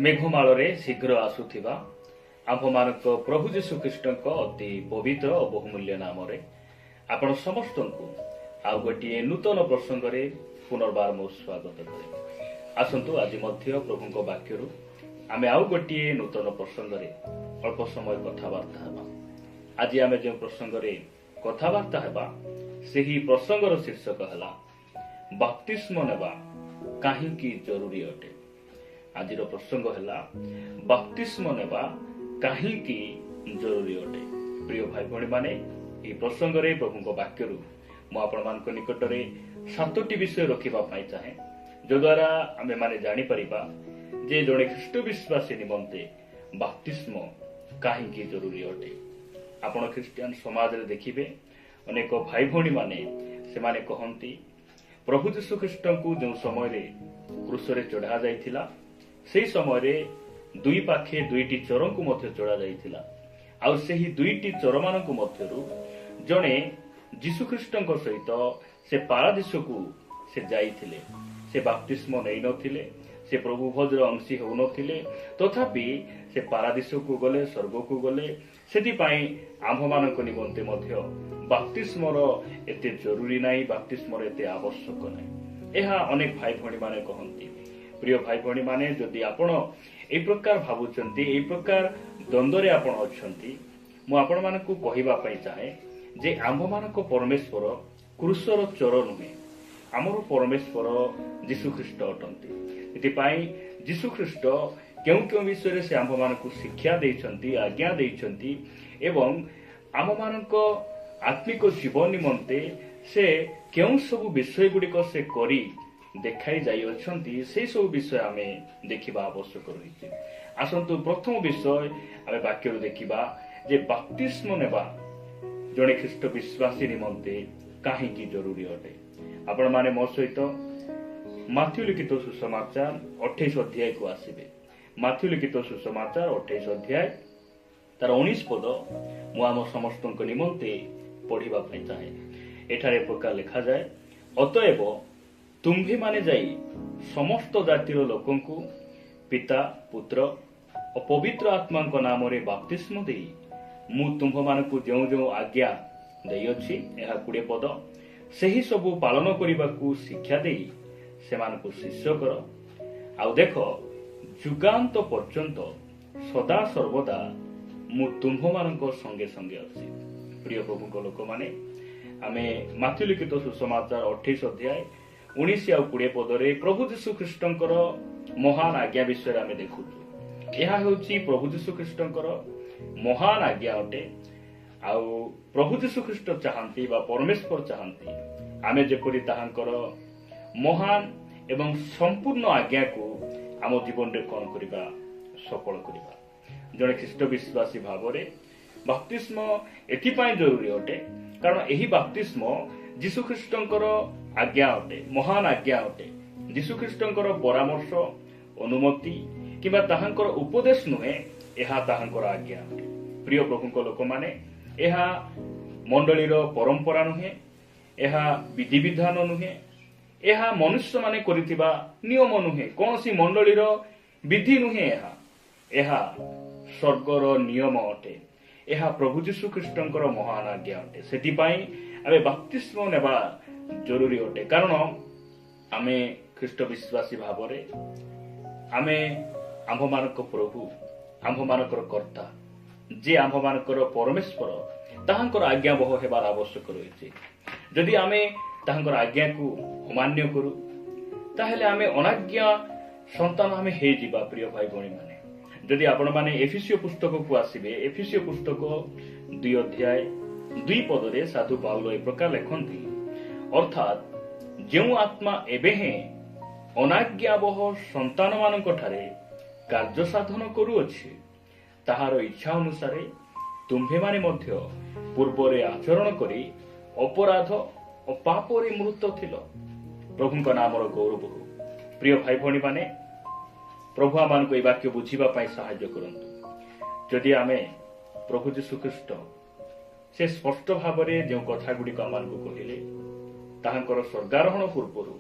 मेघमाଳରେ शीघ्र आसुथिबा आम्भमानक प्रभु जीशु ख्रीष्टଙ୍କ ଅତି ପବିତ୍ର ଓ ବହୁମୂଲ୍ୟ ନାମରେ ଆପଣ ସମସ୍ତଙ୍କୁ ଆଉ ଗୋଟିଏ ନୂତନ ପ୍ରସଙ୍ଗରେ ପୁନର୍ବାର ମୋ ସ୍ୱାଗତ କରେ। ଆସନ୍ତୁ ଆଜି ମଧ୍ୟ ପ୍ରଭୁଙ୍କ ବାକ୍ୟରୁ ଆମେ ଆଉ ଗୋଟିଏ ନୂତନ ପ୍ରସଙ୍ଗରେ ଅଳ୍ପ ସମୟ କଥାବାର୍ତ୍ତା ହେବା। ଆଜି ଆମେ ଯେଉଁ ପ୍ରସଙ୍ଗରେ କଥାବାର୍ତ୍ତା ହେବା ସେହି ପ୍ରସଙ୍ଗର ଶୀର୍ଷକ ହେଲା ବାପ୍ତିସ୍ମ ନେବା କାହିଁକି ଜରୁରୀ ଅଟେ। ଆଜିର ପ୍ରସଙ୍ଗ ହେଲା ବାପ୍ତିସ୍ମ ନେବା କାହିଁକି ଜରୁରୀ ଅଟେ। ପ୍ରିୟ ଭାଇ ଭଉଣୀ ମାନେ, ଏହି ପ୍ରସଙ୍ଗରେ ପ୍ରଭୁଙ୍କ ବାକ୍ୟରୁ ମୁଁ ଆପଣମାନଙ୍କ ନିକଟରେ 7ଟି ବିଷୟ ରଖିବା ପାଇଁ ଚାହେଁ, ଯଦ୍ୱାରା ଆମେ ମାନେ ଜାଣିପାରିବା ଯେ ଜଣେ ଖ୍ରୀଷ୍ଟ ବିଶ୍ୱାସୀ ନିମନ୍ତେ ବାପ୍ତିସ୍ମ କାହିଁକି ଜରୁରୀ ଅଟେ। ଆପଣ ଖ୍ରୀଷ୍ଟିଆନ ସମାଜରେ ଦେଖିବେ ଅନେକ ଭାଇ ଭଉଣୀ ମାନେ ସେମାନେ କହନ୍ତି ପ୍ରଭୁ ଯୀଶୁ ଖ୍ରୀଷ୍ଟଙ୍କୁ ଯେଉଁ ସମୟରେ କ୍ରୁଶରେ ଚଢା ଯାଇଥିଲା ସେହି ସମୟରେ ଦୁଇ ପାଖେ ଦୁଇଟି ଚୋରଙ୍କୁ ମଧ୍ୟ ଚଢା ଯାଇଥିଲା, ଆଉ ସେହି ଦୁଇଟି ଚୋରମାନଙ୍କ ମଧ୍ୟରୁ ଜଣେ ଯୀଶୁଖ୍ରୀଷ୍ଟଙ୍କ ସହିତ ସେ ପାରାଦୀସକୁ ସେ ଯାଇଥିଲେ। ସେ ବାପ୍ତିସ୍ମ ନେଇନଥିଲେ, ସେ ପ୍ରଭୁ ଭୋଜର ଅଂଶୀ ହେଉନଥିଲେ, ତଥାପି ସେ ପାରାଦୀସକୁ ଗଲେ, ସ୍ୱର୍ଗକୁ ଗଲେ। ସେଥିପାଇଁ ଆମ୍ଭମାନଙ୍କ ନିମନ୍ତେ ମଧ୍ୟ ବାପ୍ତିସ୍ମର ଏତେ ଜରୁରୀ ନାହିଁ, ବାପ୍ତିସ୍ମର ଏତେ ଆବଶ୍ୟକ ନାହିଁ। ଏହା ଅନେକ ଭାଇ ଭଉଣୀ ମାନେ କହନ୍ତି। ପ୍ରିୟ ଭାଇ ଭଉଣୀ ମାନେ, ଯଦି ଆପଣ ଏହି ପ୍ରକାର ଭାବୁଛନ୍ତି, ଏହି ପ୍ରକାର ଦ୍ୱନ୍ଦ୍ୱରେ ଆପଣ ଅଛନ୍ତି, ମୁଁ ଆପଣମାନଙ୍କୁ କହିବା ପାଇଁ ଚାହେଁ ଯେ ଆମ୍ଭମାନଙ୍କ ପରମେଶ୍ୱର କ୍ରୁଶର ଚୋର ନୁହେଁ, ଆମର ପରମେଶ୍ୱର ଯୀଶୁଖ୍ରୀଷ୍ଟ ଅଟନ୍ତି। ଏଥିପାଇଁ ଯୀଶୁଖ୍ରୀଷ୍ଟ କେଉଁ କେଉଁ ବିଷୟରେ ସେ ଆମ୍ଭମାନଙ୍କୁ ଶିକ୍ଷା ଦେଇଛନ୍ତି, ଆଜ୍ଞା ଦେଇଛନ୍ତି ଏବଂ ଆମମାନଙ୍କ ଆତ୍ମିକ ଜୀବନ ନିମନ୍ତେ ସେ କେଉଁ ସବୁ ବିଷୟ ଗୁଡ଼ିକ ସେ କରି ଦେଖାଇ ଯାଇଅଛନ୍ତି, ସେହି ସବୁ ବିଷୟ ଆମେ ଦେଖିବା ଆବଶ୍ୟକ ରହିଛି। ଆସନ୍ତୁ ପ୍ରଥମ ବିଷୟ ଆମେ ବାକ୍ୟରୁ ଦେଖିବା ଯେ ବାପ୍ତିସ୍ମ ନେବା ଜଣେ ଖ୍ରୀଷ୍ଟ ବିଶ୍ୱାସୀ ନିମନ୍ତେ କାହିଁକି ଜରୁରୀ ଅଟେ। ଆପଣମାନେ ମୋ ସହିତ ମାଥ୍ୟୁ ଲିଖିତ ସୁସମାଚାର 28 ଅଧ୍ୟାୟକୁ ଆସିବେ। ମାଥ୍ୟୁ ଲିଖିତ ସୁସମାଚାର 28 ଅଧ୍ୟାୟ ତାର 19 ପଦ ମୁଁ ଆମ ସମସ୍ତଙ୍କ ନିମନ୍ତେ ପଢିବା ପାଇଁ ଚାହେଁ। ଏଠାରେ ପ୍ରକାର ଲେଖାଯାଏ, ଅତଏବ ତୁମ୍ଭେମାନେ ଯାଇ ସମସ୍ତ ଜାତିର ଲୋକଙ୍କୁ ପିତା, ପୁତ୍ର ଓ ପବିତ୍ର ଆତ୍ମାଙ୍କ ନାମରେ ବାପ୍ତିସ୍ମ ଦେଇ ମୁଁ ତୁମ୍ଭମାନଙ୍କୁ ଯେଉଁ ଯେଉଁ ଆଜ୍ଞା ଦେଇଅଛି, ଏହା 20 ପଦ, ସେହି ସବୁ ପାଳନ କରିବାକୁ ଶିକ୍ଷା ଦେଇ ସେମାନଙ୍କୁ ଶିଷ୍ୟ କର। ଆଉ ଦେଖ, ଯୁଗାନ୍ତ ପର୍ଯ୍ୟନ୍ତ ସଦା ସର୍ବଦା ମୁଁ ତୁମ୍ଭମାନଙ୍କ ସଙ୍ଗେ ସଙ୍ଗେ ଅଛି। ପ୍ରିୟ ପ୍ରଭୁଙ୍କ ଲୋକମାନେ, ଆମେ ମାଥ୍ୟୁ ଲିଖିତ ସୁସମାଚାର 28 ଅଧ୍ୟାୟ 19 ଆଉ 20 ପଦରେ ପ୍ରଭୁ ଯୀଶୁଖ୍ରୀଷ୍ଟଙ୍କର ମହାନ ଆଜ୍ଞା ବିଷୟରେ ଆମେ ଦେଖୁଛୁ। ଏହା ହେଉଛି ପ୍ରଭୁ ଯୀଶୁଖ୍ରୀଷ୍ଟଙ୍କର ମହାନ ଆଜ୍ଞା ଅଟେ। ଆଉ ପ୍ରଭୁ ଯୀଶୁଖ୍ରୀଷ୍ଟ ଚାହାନ୍ତି ବା ପରମେଶ୍ୱର ଚାହାନ୍ତି ଆମେ ଯେପରି ତାହାଙ୍କର ମହାନ ଏବଂ ସମ୍ପୂର୍ଣ୍ଣ ଆଜ୍ଞାକୁ ଆମ ଜୀବନରେ କଣ କରିବା, ସଫଳ କରିବା। ଜଣେ ଖ୍ରୀଷ୍ଟ ବିଶ୍ୱାସୀ ଭାବରେ ବାପ୍ତିସ୍ମ ଏଥିପାଇଁ ଜରୁରୀ ଅଟେ କାରଣ ଏହି ବାପ୍ତିସ୍ମ ଯୀଶୁଖ୍ରୀଷ୍ଟଙ୍କର ଆଜ୍ଞା ଅଟେ, ମହାନ ଆଜ୍ଞା ଅଟେ। ଯୀଶୁଖ୍ରୀଷ୍ଟଙ୍କର ପରାମର୍ଶ, ଅନୁମତି କିମ୍ବା ତାହାଙ୍କର ଉପଦେଶ ନୁହେଁ, ଏହା ତାହାଙ୍କର ଆଜ୍ଞା ଅଟେ। ପ୍ରିୟ ପ୍ରଭୁଙ୍କ ଲୋକମାନେ, ଏହା ମଣ୍ଡଳୀର ପରମ୍ପରା ନୁହେଁ, ଏହା ବିଧିବିଧାନ ନୁହେଁ, ଏହା ମନୁଷ୍ୟମାନେ କରିଥିବା ନିୟମ ନୁହେଁ, କୌଣସି ମଣ୍ଡଳୀର ବିଧି ନୁହେଁ। ଏହା ସ୍ୱର୍ଗର ନିୟମ ଅଟେ। ଏହା ପ୍ରଭୁ ଯୀଶୁଖ୍ରୀଷ୍ଟଙ୍କର ମହାନ ଆଜ୍ଞା ଅଟେ। ସେଥିପାଇଁ ଆମେ ବାପ୍ତିସ୍ମ ନେବା ଜରୁରୀ ଅଟେ କାରଣ ଆମେ ଖ୍ରୀଷ୍ଟ ବିଶ୍ୱାସୀ ଭାବରେ ଆମେ ଆମ୍ଭମାନଙ୍କ ପ୍ରଭୁ, ଆମ୍ଭମାନଙ୍କର କର୍ତ୍ତା, ଯେ ଆମ୍ଭମାନଙ୍କର ପରମେଶ୍ୱର, ତାହାଙ୍କର ଆଜ୍ଞାବହ ହେବାର ଆବଶ୍ୟକ ରହିଛି। ଯଦି ଆମେ ତାହାଙ୍କର ଆଜ୍ଞାକୁ ଅମାନ୍ୟ କରୁ ତାହେଲେ ଆମେ ଅନାଜ୍ଞା ସନ୍ତାନ ଆମେ ହେଇଯିବା। ପ୍ରିୟ ଭାଇ ଭଉଣୀ ମାନେ, ଯଦି ଆପଣମାନେ ଏଫେସୀୟ ପୁସ୍ତକକୁ ଆସିବେ, ଏଫେସୀୟ ପୁସ୍ତକ 2 ଅଧ୍ୟାୟ 2 ପଦରେ ସାଧୁ ପାଉଲ ଏ ପ୍ରକାର ଲେଖନ୍ତି, ଅର୍ଥାତ୍ ଯେଉଁ ଆତ୍ମା ଏବେ ହେଁ ଅନାଜ୍ଞାବହ ସନ୍ତାନମାନଙ୍କ ଠାରେ କାର୍ଯ୍ୟ ସାଧନ କରୁଅଛି, ତାହାର ଇଚ୍ଛା ଅନୁସାରେ ତୁମ୍ଭେମାନେ ମଧ୍ୟ ପୂର୍ବରେ ଆଚରଣ କରି ଅପରାଧ ଓ ପାପରେ ମୃତ ଥିଲ। ପ୍ରଭୁଙ୍କ ନାମର ଗୌରବ ହଉ। ପ୍ରିୟ ଭାଇ ଭଉଣୀ ମାନେ, ପ୍ରଭୁ ଆମମାନଙ୍କୁ ଏହି ବାକ୍ୟ ବୁଝିବା ପାଇଁ ସାହାଯ୍ୟ କରନ୍ତୁ। ଯଦି ଆମେ ପ୍ରଭୁ ଯୀଶୁଖ୍ରୀଷ୍ଟ ସେ ସ୍ପଷ୍ଟ ଭାବରେ ଯେଉଁ କଥା ଗୁଡ଼ିକ ଆମମାନଙ୍କୁ କହିଲେ, ତାହାଙ୍କର ସ୍ୱର୍ଗାରୋହଣ ପୂର୍ବରୁ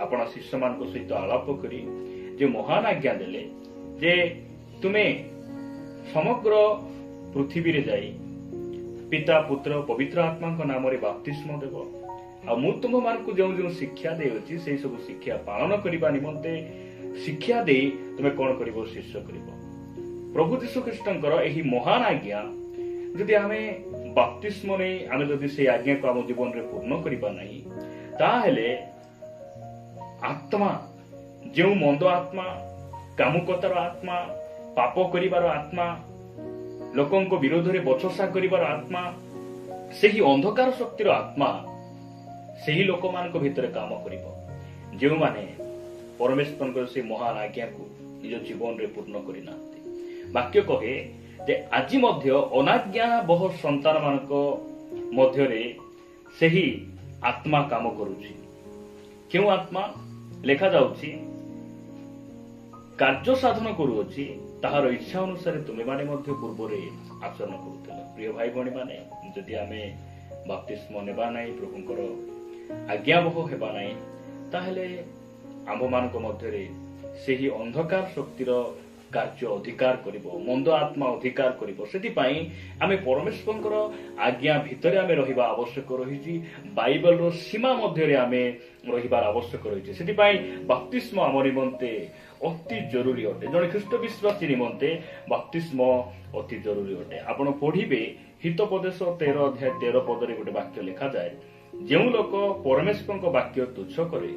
ଆପଣ ଶିଷ୍ୟମାନଙ୍କ ସହିତ ଆଳାପ କରି ଯେ ମହାନ ଆଜ୍ଞା ଦେଲେ, ଯେ ତୁମେ ସମଗ୍ର ପୃଥିବୀରେ ଯାଇ ପିତା ପୁତ୍ର ପବିତ୍ର ଆତ୍ମାଙ୍କ ନାମରେ ବାପ୍ତିସ୍ମ ଦେବ। ଆଉ ମୁଁ ତୁମମାନଙ୍କୁ ଯେଉଁ ଯେଉଁ ଶିକ୍ଷା ଦେଉଛି ସେଇ ସବୁ ଶିକ୍ଷା ପାଳନ କରିବା ନିମନ୍ତେ ଶିକ୍ଷା ଦେଇ ତୁମେ କଣ କରିବ? ଶିଷ୍ୟ କରିବ। ପ୍ରଭୁ ଯୀଶୁଖ୍ରୀଷ୍ଟଙ୍କର ଏହି ମହାନ ଆଜ୍ଞା ଯଦି ଆମେ ବାପ୍ତିସ୍ମ ନେଇ ଆମେ ଯଦି ସେଇ ଆଜ୍ଞାକୁ ଆମ ଜୀବନରେ ପୂର୍ଣ୍ଣ କରିବା ନାହିଁ, ତାହେଲେ ଆତ୍ମା, ଯେଉଁ ମନ୍ଦ ଆତ୍ମା, କାମୁକତାର ଆତ୍ମା, ପାପ କରିବାର ଆତ୍ମା, ଲୋକଙ୍କ ବିରୋଧରେ ବଚସା କରିବାର ଆତ୍ମା, ସେହି ଅନ୍ଧକାର ଶକ୍ତିର ଆତ୍ମା ସେହି ଲୋକମାନଙ୍କ ଭିତରେ କାମ କରିବ, ଯେଉଁମାନେ ପରମେଶ୍ୱରଙ୍କର ସେ ମହାନ ଆଜ୍ଞାକୁ ନିଜ ଜୀବନରେ ପୂର୍ଣ୍ଣ କରିନାହାନ୍ତି। ବାକ୍ୟ କହେ ଯେ ଆଜି ମଧ୍ୟ ଅନାଜ୍ଞାବହ ସନ୍ତାନ ମାନଙ୍କ ମଧ୍ୟରେ ସେହି ଆତ୍ମା କାମ କରୁଛି। କେଉଁ ଆତ୍ମା? ଲେଖାଯାଉଛି, କାର୍ଯ୍ୟ ସାଧନ କରୁଅଛି ତାହାର ଇଚ୍ଛା ଅନୁସାରେ ତୁମେମାନେ ମଧ୍ୟ ପୂର୍ବରେ ଆଚରଣ କରୁଥିଲ। ପ୍ରିୟ ଭାଇ ଭଉଣୀ ମାନେ, ଯଦି ଆମେ ବାପ୍ତିସ୍ମ ନେବା ନାହିଁ, ପ୍ରଭୁଙ୍କର ଆଜ୍ଞାବହ ହେବା ନାହିଁ, ତାହେଲେ ଆମ୍ଭମାନଙ୍କ ମଧ୍ୟରେ ସେହି ଅନ୍ଧକାର ଶକ୍ତିର କାର୍ଯ୍ୟ ଅଧିକାର କରିବ, ମନ୍ଦ ଆତ୍ମା ଅଧିକାର କରିବ। ସେଥିପାଇଁ ଆମେ ପରମେଶ୍ୱରଙ୍କର ଆଜ୍ଞା ଭିତରେ ଆମେ ରହିବା ଆବଶ୍ୟକ ରହିଛି। ବାଇବଲର ସୀମା ମଧ୍ୟରେ ଆମେ ରହିବାର ଆବଶ୍ୟକ ରହିଛି। ସେଥିପାଇଁ ବାପ୍ତିସ୍ମ ଆମ ନିମନ୍ତେ ଅତି ଜରୁରୀ ଅଟେ। ଜଣେ ଖ୍ରୀଷ୍ଟ ବିଶ୍ୱାସୀ ନିମନ୍ତେ ବାପ୍ତିସ୍ମ ଅତି ଜରୁରୀ ଅଟେ। ଆପଣ ପଢିବେ ହିତୋପଦେଶ 13 ଅଧ୍ୟାୟ 13 ପଦରେ ଗୋଟେ ବାକ୍ୟ ଲେଖାଯାଏ, ଯେଉଁ ଲୋକ ପରମେଶ୍ୱରଙ୍କ ବାକ୍ୟ ତୁଚ୍ଛ କରେ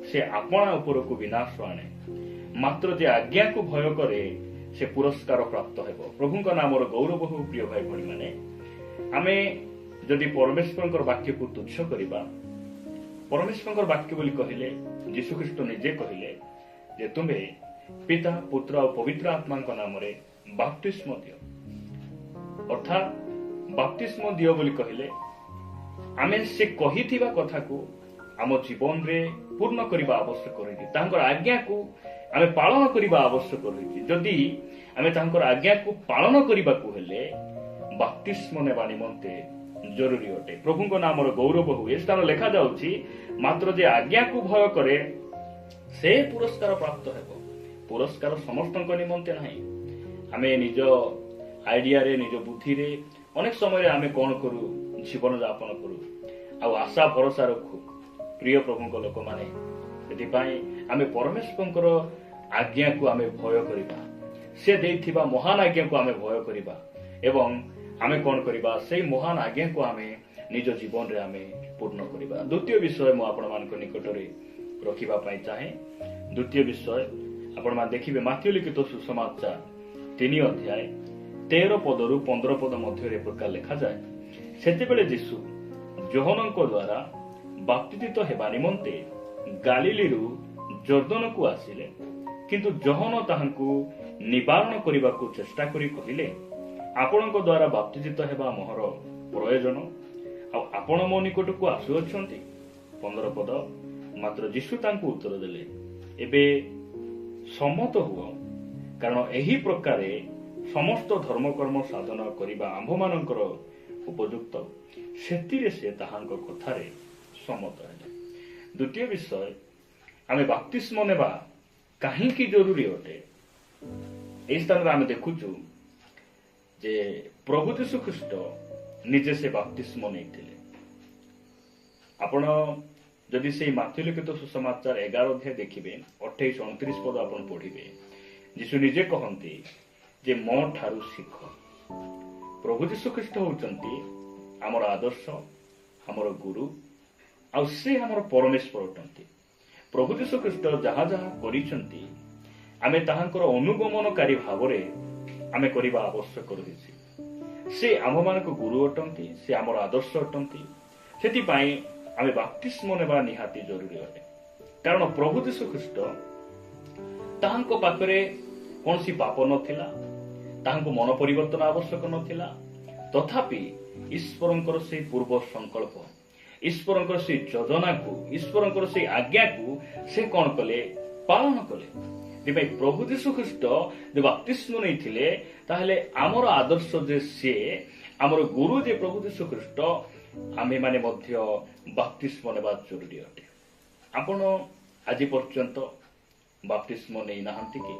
ସେ ଆପଣା ଉପରକୁ ବିନାଶ ଆଣେ, ମାତ୍ର ଯେ ଆଜ୍ଞାକୁ ଭୟ କରେ ସେ ପୁରସ୍କାର ପ୍ରାପ୍ତ ହେବ। ପ୍ରଭୁଙ୍କ ନାମର ଗୌରବ ହେଉ। ପ୍ରିୟ ଭାଇ ଭଉଣୀ ମାନେ, ଆମେ ଯଦି ପରମେଶ୍ୱରଙ୍କର ବାକ୍ୟକୁ ତୁଚ୍ଛ କରିବା, ପରମେଶ୍ୱରଙ୍କର ବାକ୍ୟ ବୋଲି କହିଲେ ଯୀଶୁଖ୍ରୀଷ୍ଟ ନିଜେ କହିଲେ ଯେ ତୁମେ ପିତା ପୁତ୍ର ଆଉ ପବିତ୍ର ଆତ୍ମାଙ୍କ ନାମରେ ବାପ୍ତିସ୍ମ ଦିଅ। ଅର୍ଥାତ୍ ବାପ୍ତିସ୍ମ ଦିଅ ବୋଲି କହିଲେ ଆମେ ସେ କହିଥିବା କଥାକୁ ଆମ ଜୀବନରେ ପୂର୍ଣ୍ଣ କରିବା ଆବଶ୍ୟକ ରହିଛି। ତାଙ୍କର ଆଜ୍ଞାକୁ ଆମେ ପାଳନ କରିବା ଆବଶ୍ୟକ ରହିଛି। ଯଦି ଆମେ ତାଙ୍କର ଆଜ୍ଞାକୁ ପାଳନ କରିବାକୁ ହେଲେ ବାପ୍ତିସ୍ମ ନେବା ନିମନ୍ତେ ଜରୁରୀ ଅଟେ। ପ୍ରଭୁଙ୍କ ନାମର ଗୌରବ ହଉ। ଏ ସ୍ଥାନ ଲେଖାଯାଉଛି, ମାତ୍ର ଯେ ଆଜ୍ଞାକୁ ଭୟ କରେ ସେ ପୁରସ୍କାର ପ୍ରାପ୍ତ ହେବ। ପୁରସ୍କାର ସମସ୍ତଙ୍କ ନିମନ୍ତେ ନାହିଁ। ଆମେ ନିଜ ଆଇଡିଆରେ, ନିଜ ବୁଦ୍ଧିରେ ଅନେକ ସମୟରେ ଆମେ କଣ କରୁ? ଜୀବନ ଯାପନ କରୁ ଆଉ ଆଶା ଭରସା ରଖୁ। ପ୍ରିୟ ପ୍ରଭୁଙ୍କ ଲୋକମାନେ, ସେଥିପାଇଁ ଆମେ ପରମେଶ୍ୱରଙ୍କର ଆଜ୍ଞାକୁ ଆମେ ଭୟ କରିବା, ସେ ଦେଇଥିବା ମହାନ ଆଜ୍ଞାକୁ ଆମେ ଭୟ କରିବା ଏବଂ ଆମେ କଣ କରିବା? ସେଇ ମହାନ ଆଜ୍ଞାକୁ ଆମେ ନିଜ ଜୀବନରେ ଆମେ ପୂର୍ଣ୍ଣ କରିବା। ଦ୍ୱିତୀୟ ବିଷୟ ମୁଁ ଆପଣମାନଙ୍କ ନିକଟରେ ରଖିବା ପାଇଁ ଚାହେଁ। ଦ୍ୱିତୀୟ ବିଷୟ ଆପଣମାନେ ଦେଖିବେ ମାଥିଉ ଲିଖିତ ସୁସମାଚାର 3 ଅଧ୍ୟାୟ 13 ପଦରୁ 15 ପଦ ମଧ୍ୟରେ ପ୍ରକାର ଲେଖାଯାଏ, ସେତେବେଳେ ଯୀଶୁ ଯୋହନଙ୍କ ଦ୍ୱାରା ବାପ୍ତିତ ହେବା ନିମନ୍ତେ ଗାଲିଲୀରୁ ଜର୍ଦ୍ଦନକୁ ଆସିଲେ, କିନ୍ତୁ ଯୋହନ ତାହାଙ୍କୁ ନିବାରଣ କରିବାକୁ ଚେଷ୍ଟା କରି କହିଲେ, ଆପଣଙ୍କ ଦ୍ୱାରା ବାପ୍ତିତ ହେବା ମୋର ପ୍ରୟୋଜନ, ଆଉ ଆପଣ ମୋ ନିକଟକୁ ଆସୁଅଛନ୍ତି। 15 ପଦ, ମାତ୍ର ଯୀଶୁ ତାଙ୍କୁ ଉତ୍ତର ଦେଲେ, ଏବେ ସମ୍ମତ ହୁଅ, କାରଣ ଏହି ପ୍ରକାରେ ସମସ୍ତ ଧର୍ମକର୍ମ ସାଧନ କରିବା ଆମ୍ଭମାନଙ୍କର ଉପଯୁକ୍ତ। ସେଥିରେ ସେ ତାହାଙ୍କ କଥାରେ ସମ୍ମତ ହେଲେ। ଦ୍ୱିତୀୟ ବିଷୟ, ଆମେ ବାପ୍ତିସ୍ମ ନେବା କାହିଁକି ଜରୁରୀ ଅଟେ? ଏହି ସ୍ଥାନରେ ଆମେ ଦେଖୁଛୁ ଯେ ପ୍ରଭୁ ଯୀଶୁଖ୍ରୀଷ୍ଟ ନିଜେ ସେ ବାପ୍ତିସ୍ମ ନେଇଥିଲେ। ଆପଣ ଯଦି ସେଇ ମାଥିଉ ଲିଖିତ ସୁସମାଚାର 11 ଅଧ୍ୟାୟ ଦେଖିବେ, 28-29 ପଦ ଆପଣ ପଢିବେ, ଯୀଶୁ ନିଜେ କହନ୍ତି ଯେ ମୋ ଠାରୁ ଶିଖ। ପ୍ରଭୁ ଯୀଶୁଖ୍ରୀଷ୍ଟ ହେଉଛନ୍ତି ଆମର ଆଦର୍ଶ, ଆମର ଗୁରୁ, ଆଉ ସେ ଆମର ପରମେଶ୍ୱର ଅଟନ୍ତି। ପ୍ରଭୁ ଯୀଶୁଖ୍ରୀଷ୍ଟ ଯାହା ଯାହା କରିଛନ୍ତି ଆମେ ତାହାଙ୍କର ଅନୁଗମନକାରୀ ଭାବରେ ଆମେ କରିବା ଆବଶ୍ୟକ ରହିଛି। ସେ ଆମମାନଙ୍କ ଗୁରୁ ଅଟନ୍ତି, ସେ ଆମର ଆଦର୍ଶ ଅଟନ୍ତି। ସେଥିପାଇଁ ଆମେ ବାପ୍ତିସ୍ମ ନେବା ନିହାତି ଜରୁରୀ ଅଟେ। କାରଣ ପ୍ରଭୁ ଯୀଶୁଖ୍ରୀଷ୍ଟ ତାହାଙ୍କ ପାଖରେ କୌଣସି ପାପ ନଥିଲା, ତାହାଙ୍କୁ ମନ ପରିବର୍ତ୍ତନ ଆବଶ୍ୟକ ନଥିଲା, ତଥାପି ଈଶ୍ୱରଙ୍କର ସେହି ପୂର୍ବ ସଂକଳ୍ପ, ଈଶ୍ୱରଙ୍କର ସେହି ଯୋଜନାକୁ, ଈଶ୍ୱରଙ୍କର ସେହି ଆଜ୍ଞାକୁ ସେ କଣ କଲେ? ପାଳନ କଲେ। ସେଥିପାଇଁ ପ୍ରଭୁ ଯୀଶୁଖ୍ରୀଷ୍ଟ ଯେ ବାପ୍ତିସ୍ମ ନେଇଥିଲେ, ତାହେଲେ ଆମର ଆଦର୍ଶ ଯେ ସିଏ, ଆମର ଗୁରୁ ଯେ ପ୍ରଭୁ ଯୀଶୁଖ୍ରୀଷ୍ଟ, ଆମେମାନେ ମଧ୍ୟ ବାପ୍ତିସ୍ମ ନେବା ଜରୁରୀ ଅଟେ। ଆପଣ ଆଜି ପର୍ଯ୍ୟନ୍ତ ବାପ୍ତିସ୍ମ ନେଇନାହାନ୍ତି କି?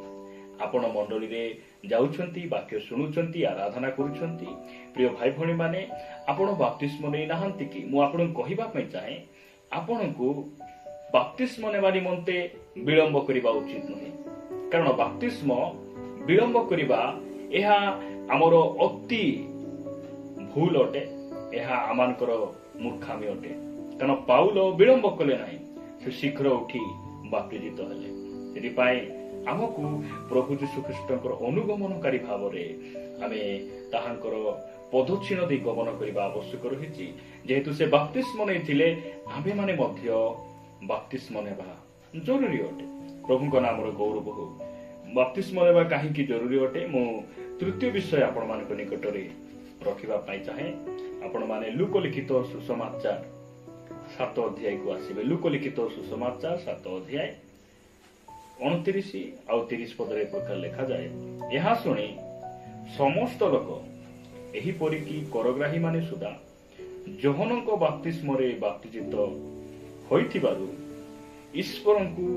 ଆପଣ ମଣ୍ଡଳୀରେ ଯାଉଛନ୍ତି, ବାକ୍ୟ ଶୁଣୁଛନ୍ତି, ଆରାଧନା କରୁଛନ୍ତି। ପ୍ରିୟ ଭାଇ ଭଉଣୀ ମାନେ, ଆପଣ ବାପ୍ତିସ୍ମ ନେଇ ନାହାନ୍ତି କି? ମୁଁ ଆପଣଙ୍କୁ କହିବା ପାଇଁ ଚାହେଁ, ଆପଣଙ୍କୁ ବାପ୍ତିସ୍ମ ନେବା ନିମନ୍ତେ ବିଳମ୍ବ କରିବା ଉଚିତ ନୁହେଁ। କାରଣ ବାପ୍ତିସ୍ମ ବିଳମ୍ବ କରିବା ଏହା ଆମର ଅତି ଭୁଲ ଅଟେ, ଏହା ଆମମାନଙ୍କର ମୂର୍ଖାମି ଅଟେ। କାରଣ ପାଉଲ ବିଳମ୍ବ କଲେ ନାହିଁ, ସେ ଶୀଘ୍ର ଉଠି ବାପ୍ତିଜିତ ହେଲେ। ସେଥିପାଇଁ ଆମକୁ ପ୍ରଭୁ ଯୀଶୁଖ୍ରୀଷ୍ଟଙ୍କର ଅନୁଗମନକାରୀ ଭାବରେ ଆମେ ତାହାଙ୍କର ପଦଛିହ୍ନ ଦେଇ ଗମନ କରିବା ଆବଶ୍ୟକ ରହିଛି। ଯେହେତୁ ସେ ବାପ୍ତିସ୍ମ ନେଇଥିଲେ, ଆମ୍ଭେମାନେ ମଧ୍ୟ ବାପ୍ତିସ୍ମ ନେବା ଜରୁରୀ ଅଟେ। ପ୍ରଭୁଙ୍କ ନାମର ଗୌରବ ହଉ। ବାପ୍ତିସ୍ମ ନେବା କାହିଁକି ଜରୁରୀ ଅଟେ, ମୁଁ ତୃତୀୟ ବିଷୟ ଆପଣମାନଙ୍କ ନିକଟରେ ରଖିବା ପାଇଁ ଚାହେଁ। ଆପଣମାନେ ଲୁକ ଲିଖିତ ସୁସମାଚାର 7 ଅଧ୍ୟାୟକୁ ଆସିବେ। ଲୁକ ଲିଖିତ ସୁସମାଚାର 7 ଅଧ୍ୟାୟ 29 ଆଉ 30 ପଦରେ ପ୍ରକାର ଲେଖାଯାଏ, ଏହା ଶୁଣି ସମସ୍ତ ଲୋକ ଏହିପରିକି କରଗ୍ରାହୀ ମାନେ ସୁଦ୍ଧା ଯୋହନଙ୍କ ବାପ୍ତିସ୍ମରେ ବାପ୍ତିଜିତ ହୋଇଥିବାରୁ ଈଶ୍ୱରଙ୍କୁ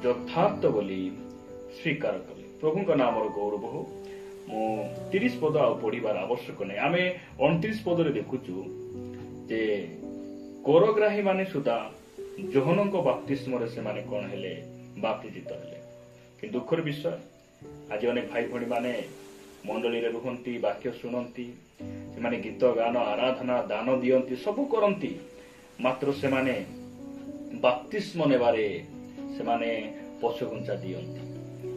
ଯଥାର୍ଥ ବୋଲି ସ୍ୱୀକାର କଲେ। ପ୍ରଭୁଙ୍କ ନାମର ଗୌରବ ହଉ। ମୁଁ 30 ପଦ ଆଉ ପଢିବାର ଆବଶ୍ୟକ ନାହିଁ। ଆମେ 29 ପଦରେ ଦେଖୁଛୁ ଯେ କରଗ୍ରାହୀ ମାନେ ସୁଦ୍ଧା ଯୋହନଙ୍କ ବାପ୍ତିସ୍ମରେ ସେମାନେ କଣ ହେଲେ? ବାପ୍ତିଜିତ ହେଲେ। କିନ୍ତୁ ଦୁଃଖର ବିଷୟ, ଆଜି ଅନେକ ଭାଇ ଭଉଣୀ ମାନେ ମଣ୍ଡଳୀରେ ରୁହନ୍ତି, ବାକ୍ୟ ଶୁଣନ୍ତି, ସେମାନେ ଗୀତ ଗାନ, ଆରାଧନା, ଦାନ ଦିଅନ୍ତି, ସବୁ କରନ୍ତି, ମାତ୍ର ସେମାନେ ବାପ୍ତିସ୍ମ ନେବାରେ ସେମାନେ ପଛଘୁଞ୍ଚା ଦିଅନ୍ତି।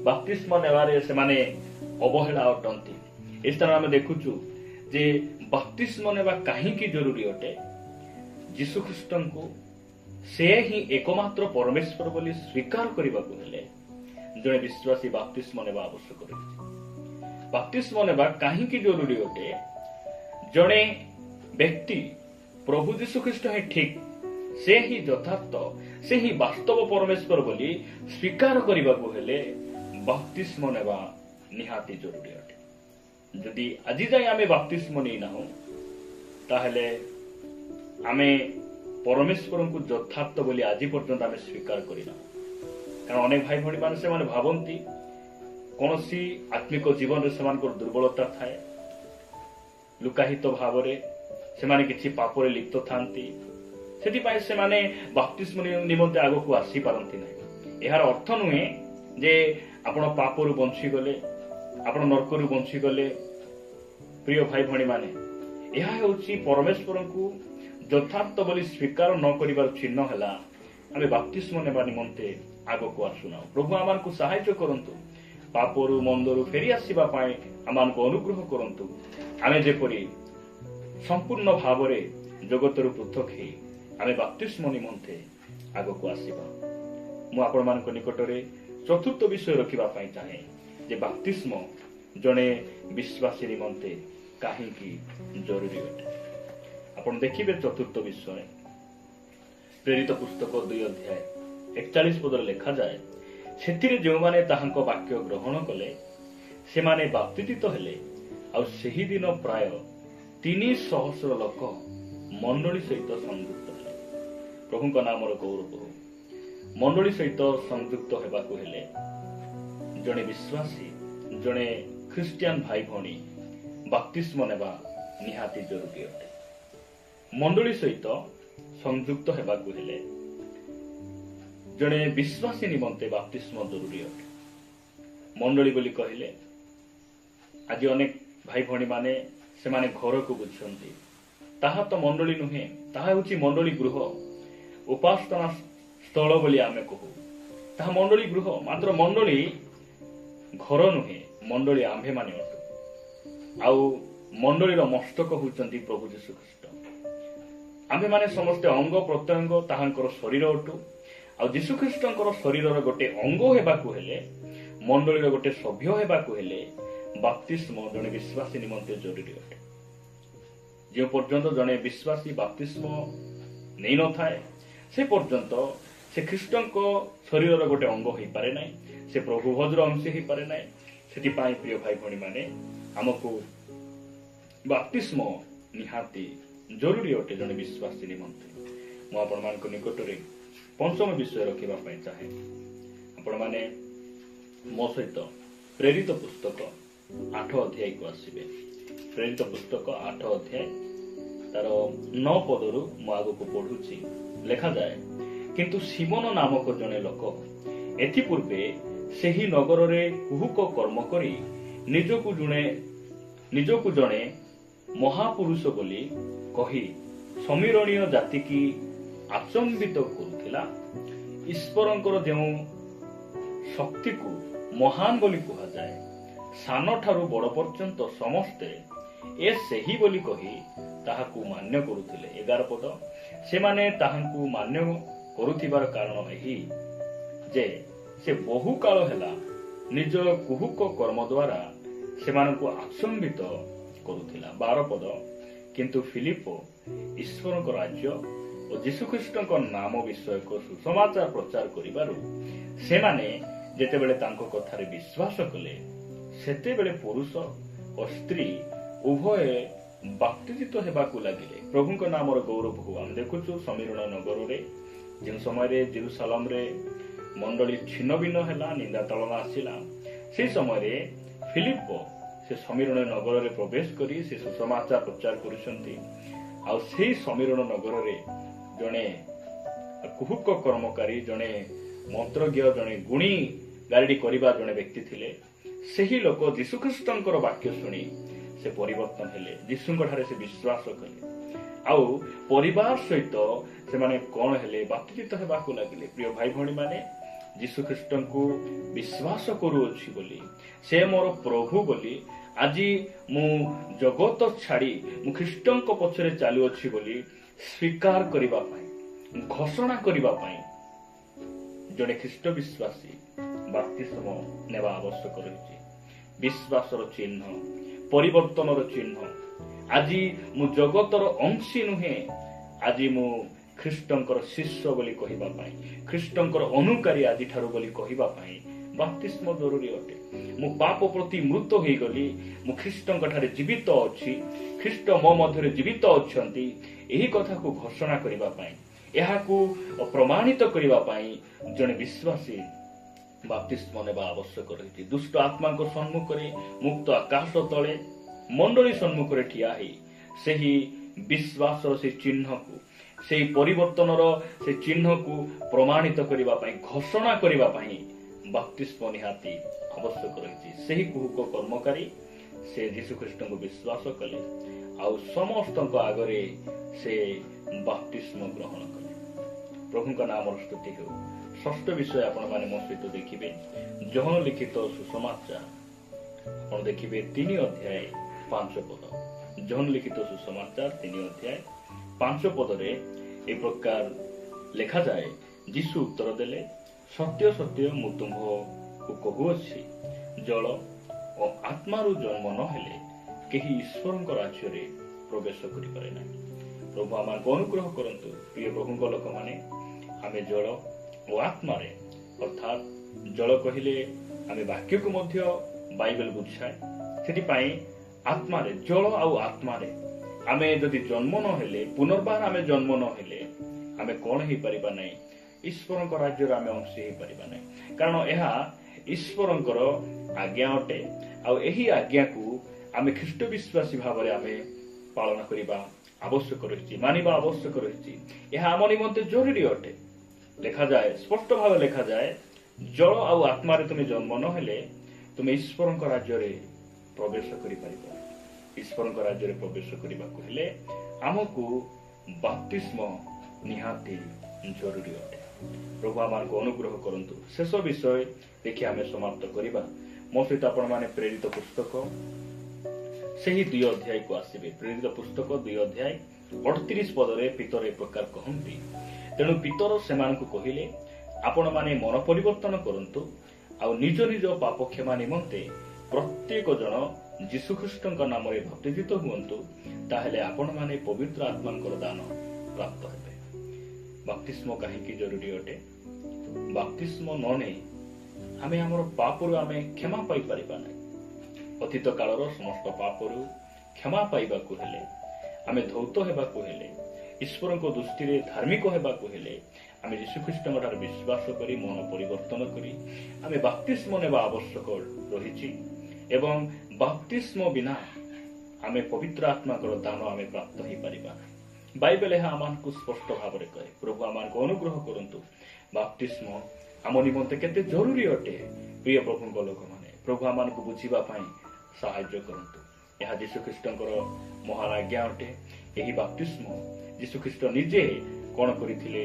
ବାପ୍ତିସ୍ମ ନେବାରେ ସେମାନେ ଅବହେଳା ଅଟନ୍ତି। ଏ ସ୍ଥାନରେ ଆମେ ଦେଖୁଛୁ ଯେ ବାପ୍ତିସ୍ମ ନେବା କାହିଁକି ଜରୁରୀ ଅଟେ? ଯୀଶୁଖ୍ରୀଷ୍ଟଙ୍କୁ ସେ ହିଁ ଏକମାତ୍ର ପରମେଶ୍ୱର ବୋଲି ସ୍ୱୀକାର କରିବାକୁ ହେଲେ ଜଣେ ବିଶ୍ୱାସୀ ବାପ୍ତିସ୍ମ ନେବା ଆବଶ୍ୟକ ରହିଛି। ବାପ୍ତିସ୍ମ ନେବା କାହିଁକି ଜରୁରୀ ଅଟେ? ଜଣେ ବ୍ୟକ୍ତି ପ୍ରଭୁ ଯୀଶୁଖ୍ରୀଷ୍ଟ ହିଁ ଠିକ୍, ସେ ହିଁ ଯଥାର୍ଥ, ସେ ହିଁ ବାସ୍ତବ ପରମେଶ୍ୱର ବୋଲି ସ୍ୱୀକାର କରିବାକୁ ହେଲେ ବାପ୍ତିସ୍ମ ନେବା ନିହାତି ଜରୁରୀ ଅଟେ। ଯଦି ଆଜି ଯାଏ ଆମେ ବାପ୍ତିସ୍ମ ନେଇନାହୁଁ, ତାହେଲେ ଆମେ ପରମେଶ୍ୱରଙ୍କୁ ଯଥାର୍ଥ ବୋଲି ଆଜି ପର୍ଯ୍ୟନ୍ତ ଆମେ ସ୍ୱୀକାର କରିନାହୁଁ। କାରଣ ଅନେକ ଭାଇ ଭଉଣୀ ମାନେ ସେମାନେ ଭାବନ୍ତି କୌଣସି ଆତ୍ମିକ ଜୀବନରେ ସେମାନଙ୍କର ଦୁର୍ବଳତା ଥାଏ, ଲୁକାହିତ ଭାବରେ ସେମାନେ କିଛି ପାପରେ ଲିପ୍ତ ଥାନ୍ତି, ସେଥିପାଇଁ ସେମାନେ ବାପ୍ତିସ୍ମ ନିମନ୍ତେ ଆଗକୁ ଆସିପାରନ୍ତି ନାହିଁ। ଏହାର ଅର୍ଥ ନୁହେଁ ଯେ ଆପଣ ପାପରୁ ବଞ୍ଚିଗଲେ, ଆପଣ ନର୍କରୁ ବଞ୍ଚିଗଲେ। ପ୍ରିୟ ଭାଇ ଭଉଣୀ ମାନେ, ଏହା ହେଉଛି ପରମେଶ୍ୱରଙ୍କୁ ଯଥାର୍ଥ ବୋଲି ସ୍ୱୀକାର ନ କରିବାର ଚିହ୍ନ ହେଲା ଆମେ ବାପ୍ତିସ୍ମ ନେବା ନିମନ୍ତେ ଆଗକୁ ଆସୁନାହୁଁ। ପ୍ରଭୁ ଆମମାନଙ୍କୁ ସାହାଯ୍ୟ କରନ୍ତୁ, ପାପରୁ ମନ୍ଦରୁ ଫେରି ଆସିବା ପାଇଁ ଆମମାନଙ୍କୁ ଅନୁଗ୍ରହ କରନ୍ତୁ। ଆମେ ଯେପରି ସମ୍ପୂର୍ଣ୍ଣ ଭାବରେ ଜଗତରୁ ପୃଥକ ହେଇ ଆମେ ବାପ୍ତିସ୍ମ ନିମନ୍ତେ ଆଗକୁ ଆସିବା। ମୁଁ ଆପଣମାନଙ୍କ ନିକଟରେ ଚତୁର୍ଥ ବିଷୟ ରଖିବା ପାଇଁ ଚାହେଁ ଯେ ବାପ୍ତିସ୍ମ ଜଣେ ବିଶ୍ୱାସୀ ନିମନ୍ତେ କାହିଁକି ଜରୁରୀ ଅଟେ। ଆପଣ ଦେଖିବେ ଚତୁର୍ଥ ବିଷୟ ପ୍ରେରିତ ପୁସ୍ତକ 2 ଅଧ୍ୟାୟ 41 ପଦରେ ଲେଖାଯାଏ, ସେଥିରେ ଯେଉଁମାନେ ତାହାଙ୍କ ବାକ୍ୟ ଗ୍ରହଣ କଲେ ସେମାନେ ବାପ୍ତିଜିତ ହେଲେ, ଆଉ ସେହି ଦିନ ପ୍ରାୟ 300,000 ଲୋକ ମଣ୍ଡଳୀ ସହିତ ସଂଯୁକ୍ତ ହେଲେ। ପ୍ରଭୁଙ୍କ ନାମର ଗୌରବ ହଉ। ମଣ୍ଡଳୀ ସହିତ ସଂଯୁକ୍ତ ହେବାକୁ ହେଲେ ଜଣେ ବିଶ୍ୱାସୀ, ଜଣେ ଖ୍ରୀଷ୍ଟିଆନ ଭାଇ ଭଉଣୀ ବାପ୍ତିସ୍ମ ନେବା ନିହାତି ଜରୁରୀ ଅଟେ। ମଣ୍ଡଳୀ ସହିତ ସଂଯୁକ୍ତ ହେବାକୁ ହେଲେ ଜଣେ ବିଶ୍ୱାସୀ ନିମନ୍ତେ ବାପ୍ତିସ୍ମ ଜରୁରୀ ଅଟେ। ମଣ୍ଡଳୀ ବୋଲି କହିଲେ ଆଜି ଅନେକ ଭାଇ ଭଉଣୀ ମାନେ ସେମାନେ ଘରକୁ ବୁଝନ୍ତି, ତାହା ତ ମଣ୍ଡଳୀ ନୁହେଁ, ତାହା ହେଉଛି ମଣ୍ଡଳୀ ଗୃହ, ଉପାସନା ସ୍ଥଳ ବୋଲି ଆମେ କହୁ, ତାହା ମଣ୍ଡଳୀ ଗୃହ। ମାତ୍ର ମଣ୍ଡଳୀ ଘର ନୁହେଁ, ମଣ୍ଡଳୀ ଆମ୍ଭେମାନେ ଅଟୁ। ଆଉ ମଣ୍ଡଳୀର ମସ୍ତକ ହେଉଛନ୍ତି ପ୍ରଭୁ ଯୀଶୁଖ୍ରୀଷ୍ଟ। ଆମ୍ଭେମାନେ ସମସ୍ତେ ଅଙ୍ଗ ପ୍ରତ୍ୟଙ୍ଗ ତାହାଙ୍କର ଶରୀର ଅଟୁ। ଆଉ ଯୀଶୁଖ୍ରୀଷ୍ଟଙ୍କର ଶରୀରର ଗୋଟେ ଅଙ୍ଗ ହେବାକୁ ହେଲେ, ମଣ୍ଡଳୀର ଗୋଟେ ସଭ୍ୟ ହେବାକୁ ହେଲେ ବାପ୍ତିସ୍ମ ଜଣେ ବିଶ୍ୱାସୀ ନିମନ୍ତେ ଜରୁରୀ ଅଟେ। ଯେଉଁ ପର୍ଯ୍ୟନ୍ତ ଜଣେ ବିଶ୍ୱାସୀ ବାପ୍ତିସ୍ମ ନେଇନଥାଏ, ସେ ପର୍ଯ୍ୟନ୍ତ ସେ ଖ୍ରୀଷ୍ଟଙ୍କ ଶରୀରର ଗୋଟେ ଅଙ୍ଗ ହୋଇପାରେ ନାହିଁ, ସେ ପ୍ରଭୁ ଭୋଜର ଅଂଶ ହୋଇପାରେ ନାହିଁ। ସେଥିପାଇଁ ପ୍ରିୟ ଭାଇ ଭଉଣୀ ମାନେ, ଆମକୁ ବାପ୍ତିସ୍ମ ନିହାତି ଜରୁରୀ ଅଟେ ଜଣେ ବିଶ୍ୱାସୀ ନିମନ୍ତେ। ମୁଁ ଆପଣମାନଙ୍କ ନିକଟରେ ପଞ୍ଚମ ବିଷୟ ରଖିବା ପାଇଁ ଚାହେଁ। ଆପଣମାନେ ମୋ ସହିତ ପ୍ରେରିତ ପୁସ୍ତକ 8 ଅଧ୍ୟାୟକୁ ଆସିବେ। ପ୍ରେରିତ ପୁସ୍ତକ 8 ଅଧ୍ୟାୟ ତାର 9 ପଦରୁ ମୁଁ ଆଗକୁ ପଢୁଛି। ଲେଖାଯାଏ, କିନ୍ତୁ ସିମୋନ ନାମକ ଜଣେ ଲୋକ ଏଥିପୂର୍ବେ ସେହି ନଗରରେ କୁହୁକ କର୍ମ କରି ନିଜକୁ ଜଣେ ମହାପୁରୁଷ ବୋଲି କହି ସମୀରଣୀୟ ଜାତିକି ଆଚମ୍ବିତ କରୁଥିଲା। ଈଶ୍ୱରଙ୍କର ଯେଉଁ ଶକ୍ତିକୁ ମହାନ ବୋଲି କୁହାଯାଏ, ସାନଠାରୁ ବଡ଼ ପର୍ଯ୍ୟନ୍ତ ସମସ୍ତେ ଏ ସେହି ବୋଲି କହି ତାହାକୁ ମାନ୍ୟ କରୁଥିଲେ। 11 ପଦ, ସେମାନେ ତାହାଙ୍କୁ ମାନ୍ୟ କରୁଥିବାର କାରଣ ଏହି ଯେ ସେ ବହୁ କାଳ ହେଲା ନିଜ କୁହୁକ କର୍ମ ଦ୍ୱାରା ସେମାନଙ୍କୁ ଆଚମ୍ବିତ କରୁଥିଲା। 12 ପଦ, କିନ୍ତୁ ଫିଲିପ ଈଶ୍ୱରଙ୍କ ରାଜ୍ୟ ଓ ଯୀଶୁଖ୍ରୀଷ୍ଟଙ୍କ ନାମ ବିଷୟକ ସୁସମାଚାର ପ୍ରଚାର କରିବାରୁ ସେମାନେ ଯେତେବେଳେ ତାଙ୍କ କଥାରେ ବିଶ୍ୱାସ କଲେ, ସେତେବେଳେ ପୁରୁଷ ଓ ସ୍ତ୍ରୀ ଉଭୟ ବାପ୍ତିଜିତ ହେବାକୁ ଲାଗିଲେ। ପ୍ରଭୁଙ୍କ ନାମର ଗୌରବକୁ ଆମେ ଦେଖୁଛୁ। ସମୀରଣ ନଗରରେ ଯେଉଁ ସମୟରେ ଜେରୁସାଲମରେ ମଣ୍ଡଳୀ ଛିନ୍ନ ଭିନ୍ନ ହେଲା, ନିନ୍ଦା ତଳନା ଆସିଲା, ସେହି ସମୟରେ ଫିଲିପ ସେ ସମୀରଣ ନଗରରେ ପ୍ରବେଶ କରି ସେ ସୁସମାଚାର ପ୍ରଚାର କରୁଛନ୍ତି। ଆଉ ସେହି ସମୀରଣ ନଗରରେ ଜଣେ କୁହୁକ କର୍ମକାରୀ, ଜଣେ ମନ୍ତ୍ରଜ୍ଞ, ଜଣେ ଗୁଣି ଗାରେଡି କରିବା ଜଣେ ବ୍ୟକ୍ତି ଥିଲେ। ସେହି ଲୋକ ଯୀଶୁଖ୍ରୀଷ୍ଟଙ୍କର ବାକ୍ୟ ଶୁଣି ସେ ପରିବର୍ତ୍ତନ ହେଲେ, ଯୀଶୁଙ୍କ ଠାରେ ସେ ବିଶ୍ୱାସ କଲେ। ଆଉ ପରିବାର ସହିତ ସେମାନେ କଣ ହେଲେ? ବାପ୍ତିଜିତ ହେବାକୁ ଲାଗିଲେ। ପ୍ରିୟ ଭାଇ ଭଉଣୀ ମାନେ, ଯୀଶୁଖ୍ରୀଷ୍ଟଙ୍କୁ ବିଶ୍ୱାସ କରୁଅଛି ବୋଲି, ସେ ମୋର ପ୍ରଭୁ ବୋଲି, ଆଜି ମୁଁ ଜଗତ ଛାଡ଼ି ମୁଁ ଖ୍ରୀଷ୍ଟଙ୍କ ପଛରେ ଚାଲୁଅଛି ବୋଲି ସ୍ୱୀକାର କରିବା ପାଇଁ, ଘୋଷଣା କରିବା ପାଇଁ ଜଣେ ଖ୍ରୀଷ୍ଟ ବିଶ୍ୱାସୀ ବାପ୍ତିସ୍ମ ନେବା ଆବଶ୍ୟକ ରହିଛି। ବିଶ୍ୱାସର ଚିହ୍ନ, ପରିବର୍ତ୍ତନର ଚିହ୍ନ। ଆଜି ମୁଁ ଜଗତର ଅଂଶୀ ନୁହେଁ, ଆଜି ମୁଁ ଖ୍ରୀଷ୍ଟଙ୍କର ଶିଷ୍ୟ ବୋଲି କହିବା ପାଇଁ, ଖ୍ରୀଷ୍ଟଙ୍କର ଅନୁକାରୀ ଆଜିଠାରୁ ବୋଲି କହିବା ପାଇଁ ବାପ୍ତିସ୍ମ ଜରୁରୀ ଅଟେ। ମୁଁ ପାପ ପ୍ରତି ମୃତ ହୋଇଗଲି, ମୁଁ ଖ୍ରୀଷ୍ଟଙ୍କ ଠାରେ ଜୀବିତ ଅଛି, ଖ୍ରୀଷ୍ଟ ମୋ ମଧ୍ୟରେ ଜୀବିତ ଅଛନ୍ତି, ଏହି କଥାକୁ ଘୋଷଣା କରିବା ପାଇଁ, ଏହାକୁ ପ୍ରମାଣିତ କରିବା ପାଇଁ ଜଣେ ବିଶ୍ୱାସୀ ବାପ୍ତିସ୍ମ ନେବା ଆବଶ୍ୟକ ରହିଛି। ଦୁଷ୍ଟ ଆତ୍ମାଙ୍କ ସମ୍ମୁଖରେ, ମୁକ୍ତ ଆକାଶ ତଳେ, ମଣ୍ଡଳୀ ସମ୍ମୁଖରେ ଠିଆ ହେଇ ସେହି ବିଶ୍ୱାସର ସେହି ଚିହ୍ନକୁ, ସେହି ପରିବର୍ତ୍ତନର ସେହି ଚିହ୍ନକୁ ପ୍ରମାଣିତ କରିବା ପାଇଁ, ଘୋଷଣା କରିବା ପାଇଁ ବାପ୍ତିସ୍ମ ନିହାତି ଆବଶ୍ୟକ ରହିଛି। ସେହି କୁହୁକ କର୍ମକାରୀ ସେ ଯୀଶୁଖ୍ରୀଷ୍ଟଙ୍କୁ ବିଶ୍ୱାସ କଲେ, ଆଉ ସମସ୍ତଙ୍କ ଆଗରେ ସେ ବାପ୍ତିସ୍ମ ଗ୍ରହଣ କଲେ। ପ୍ରଭୁଙ୍କ ନାମର ସ୍ତୁତି ହେଉ। ଷଷ୍ଠ ବିଷୟ ଆପଣମାନେ ମୋ ସହିତ ଦେଖିବେ, ଯୋହନ ଲିଖିତ ସୁସମାଚାର। ଆପଣ ଦେଖିବେ 3 ଅଧ୍ୟାୟ 5 ପଦ। ଯୋହନ ଲିଖିତ ସୁସମାଚାର 3 ଅଧ୍ୟାୟ 5 ପଦରେ ଏ ପ୍ରକାର ଲେଖାଯାଏ, ଯୀଶୁ ଉତ୍ତର ଦେଲେ, ସତ୍ୟ ସତ୍ୟ ମୁଁ ତୁମ୍ଭକୁ କହୁଅଛି, ଜଳ ଓ ଆତ୍ମାରୁ ଜନ୍ମ ନ ହେଲେ କେହି ଈଶ୍ୱରଙ୍କ ରାଜ୍ୟରେ ପ୍ରବେଶ କରିପାରେ ନାହିଁ। ପ୍ରଭୁ ଆମକୁ ଅନୁଗ୍ରହ କରନ୍ତୁ। ପ୍ରିୟ ପ୍ରଭୁଙ୍କ ଲୋକମାନେ, ଆମେ ଜଳ ଓ ଆତ୍ମାରେ, ଅର୍ଥାତ୍ ଜଳ କହିଲେ ଆମେ ବାକ୍ୟକୁ ମଧ୍ୟ ବାଇବେଲ ବୁଝାଏ। ସେଥିପାଇଁ ଆତ୍ମାରେ, ଜଳ ଆଉ ଆତ୍ମାରେ ଆମେ ଯଦି ଜନ୍ମ ନ ହେଲେ, ପୁନର୍ବାର ଆମେ ଜନ୍ମ ନ ହେଲେ, ଆମେ କଣ ହେଇପାରିବା ନାହିଁ? ଈଶ୍ୱରଙ୍କ ରାଜ୍ୟରେ ଆମେ ଅଂଶୀ ହେଇପାରିବା ନାହିଁ। କାରଣ ଏହା ଈଶ୍ୱରଙ୍କର ଆଜ୍ଞା ଅଟେ। ଆଉ ଏହି ଆଜ୍ଞାକୁ ଆମେ ଖ୍ରୀଷ୍ଟ ବିଶ୍ୱାସୀ ଭାବରେ ଆମେ ପାଳନ କରିବା ଆବଶ୍ୟକ ରହିଛି, ମାନିବା ଆବଶ୍ୟକ ରହିଛି। ଏହା ଆମ ନିମନ୍ତେ ଜରୁରୀ ଅଟେ। ଲେଖାଯାଏ, ସ୍ପଷ୍ଟ ଭାବେ ଲେଖାଯାଏ, ଜଳ ଆଉ ଆତ୍ମାରେ ତୁମେ ଜନ୍ମ ନ ହେଲେ ତୁମେ ଈଶ୍ୱରଙ୍କ ରାଜ୍ୟରେ ପ୍ରବେଶ କରିପାରିବ। ଈଶ୍ୱରଙ୍କ ରାଜ୍ୟରେ ପ୍ରବେଶ କରିବାକୁ ହେଲେ ଆମକୁ ବାପ୍ତିସ୍ମ ନିହାତି ଜରୁରୀ ଅଟେ। ପ୍ରଭୁ ଆମକୁ ଅନୁଗ୍ରହ କରନ୍ତୁ। ଶେଷ ବିଷୟ ଦେଖି ଆମେ ସମାପ୍ତ କରିବା। ମୋ ସହିତ ଆପଣମାନେ ପ୍ରେରିତ ପୁସ୍ତକ ସେହି 2 ଅଧ୍ୟାୟକୁ ଆସିବେ। ପ୍ରେରିତ ପୁସ୍ତକ 2 ଅଧ୍ୟାୟ 38 ପଦରେ ପିତର ଏ ପ୍ରକାର କହନ୍ତି, ତେଣୁ ପିତର ସେମାନଙ୍କୁ କହିଲେ, ଆପଣମାନେ ମନ ପରିବର୍ତ୍ତନ କରନ୍ତୁ ଆଉ ନିଜ ନିଜ ପାପ କ୍ଷମା ନିମନ୍ତେ ପ୍ରତ୍ୟେକ ଜଣ ଯୀଶୁଖ୍ରୀଷ୍ଟଙ୍କ ନାମରେ ବାପ୍ତିଜିତ ହୁଅନ୍ତୁ, ତାହେଲେ ଆପଣମାନେ ପବିତ୍ର ଆତ୍ମାଙ୍କର ଦାନ ପ୍ରାପ୍ତ ହେବେ। ବାପ୍ତିସ୍ମ କାହିଁକି ଜରୁରୀ ଅଟେ? ବାପ୍ତିସ୍ମ ନ ନେଇ ଆମେ ଆମର ପାପରୁ ଆମେ କ୍ଷମା ପାଇପାରିବା ନାହିଁ। ଅତୀତ କାଳର ସମସ୍ତ ପାପରୁ କ୍ଷମା ପାଇବାକୁ ହେଲେ, ଆମେ ଧୌତ ହେବାକୁ ହେଲେ, ଈଶ୍ୱରଙ୍କ ଦୃଷ୍ଟିରେ ଧାର୍ମିକ ହେବାକୁ ହେଲେ ଆମେ ଯୀଶୁଖ୍ରୀଷ୍ଟଙ୍କଠାରେ ବିଶ୍ୱାସ କରି ମନ ପରିବର୍ତ୍ତନ କରି ଆମେ ବାପ୍ତିସ୍ମ ନେବା ଆବଶ୍ୟକ ରହିଛି ଏବଂ ବାପ୍ତିସ୍ମ ବିନା ଆମେ ପବିତ୍ର ଆତ୍ମାଙ୍କର ଦାନ ଆମେ ପ୍ରାପ୍ତ ହେଇପାରିବା। ବାଇବେଲ ଏହା ଆମକୁ ସ୍ପଷ୍ଟ ଭାବରେ କହେ। ପ୍ରଭୁ ଆମକୁ ଅନୁଗ୍ରହ କରନ୍ତୁ। ବାପ୍ତିସ୍ମ ଆମ ନିମନ୍ତେ କେତେ ଜରୁରୀ ଅଟେ। ପ୍ରିୟ ପ୍ରଭୁଙ୍କ ଲୋକମାନେ, ପ୍ରଭୁ ଆମକୁ ବୁଝିବା ପାଇଁ ସାହାଯ୍ୟ କରନ୍ତୁ। ଏହା ଯୀଶୁଖ୍ରୀଷ୍ଟଙ୍କର ମହାନ ଆଜ୍ଞା ଅଟେ। ଏହି ବାପ୍ତିସ୍ମ ଯୀଶୁଖ୍ରୀଷ୍ଟ ନିଜେ କଣ କରିଥିଲେ?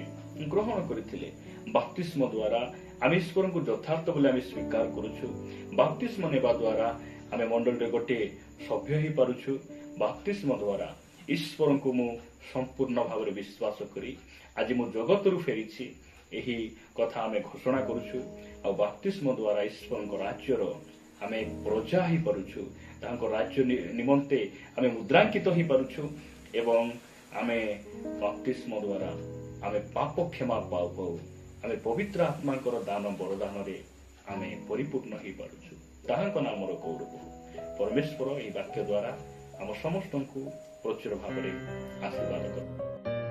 ଗ୍ରହଣ କରିଥିଲେ। ବାପ୍ତିସ୍ମ ଦ୍ୱାରା ଆମେ ଈଶ୍ୱରଙ୍କୁ ଯଥାର୍ଥ ବୋଲି ଆମେ ସ୍ୱୀକାର କରୁଛୁ। ବାପ୍ତିସ୍ମ ନେବା ଦ୍ୱାରା ଆମେ ମଣ୍ଡଳୀରେ ଗୋଟିଏ ସଭ୍ୟ ହେଇପାରୁଛୁ। ବାପ୍ତିସ୍ମ ଦ୍ୱାରା ଈଶ୍ୱରଙ୍କୁ ମୁଁ ସମ୍ପୂର୍ଣ୍ଣ ଭାବରେ ବିଶ୍ୱାସ କରି ଆଜି ମୁଁ ଜଗତରୁ ଫେରିଛି, ଏହି କଥା ଆମେ ଘୋଷଣା କରୁଛୁ। ଆଉ ବାପ୍ତିସ୍ମ ଦ୍ୱାରା ଈଶ୍ୱରଙ୍କ ରାଜ୍ୟର ଆମେ ପ୍ରଜା ହେଇପାରୁଛୁ। ତାଙ୍କ ରାଜ୍ୟ ନିମନ୍ତେ ଆମେ ମୁଦ୍ରାଙ୍କିତ ହେଇପାରୁଛୁ ଏବଂ ଆମେ ବାପ୍ତିସ୍ମ ଦ୍ୱାରା ଆମେ ପାପ କ୍ଷମା ପାଉ ପାଉ ଆମେ ପବିତ୍ର ଆତ୍ମାଙ୍କର ଦାନ ବରଦାନରେ ଆମେ ପରିପୂର୍ଣ୍ଣ ହେଇପାରୁଛୁ। ତାହାଙ୍କ ନାମର ଗୌରବ। ପରମେଶ୍ୱର ଏହି ବାକ୍ୟ ଦ୍ୱାରା ଆମ ସମସ୍ତଙ୍କୁ ପ୍ରଚୁର ଭାବରେ ଆଶୀର୍ବାଦ କର।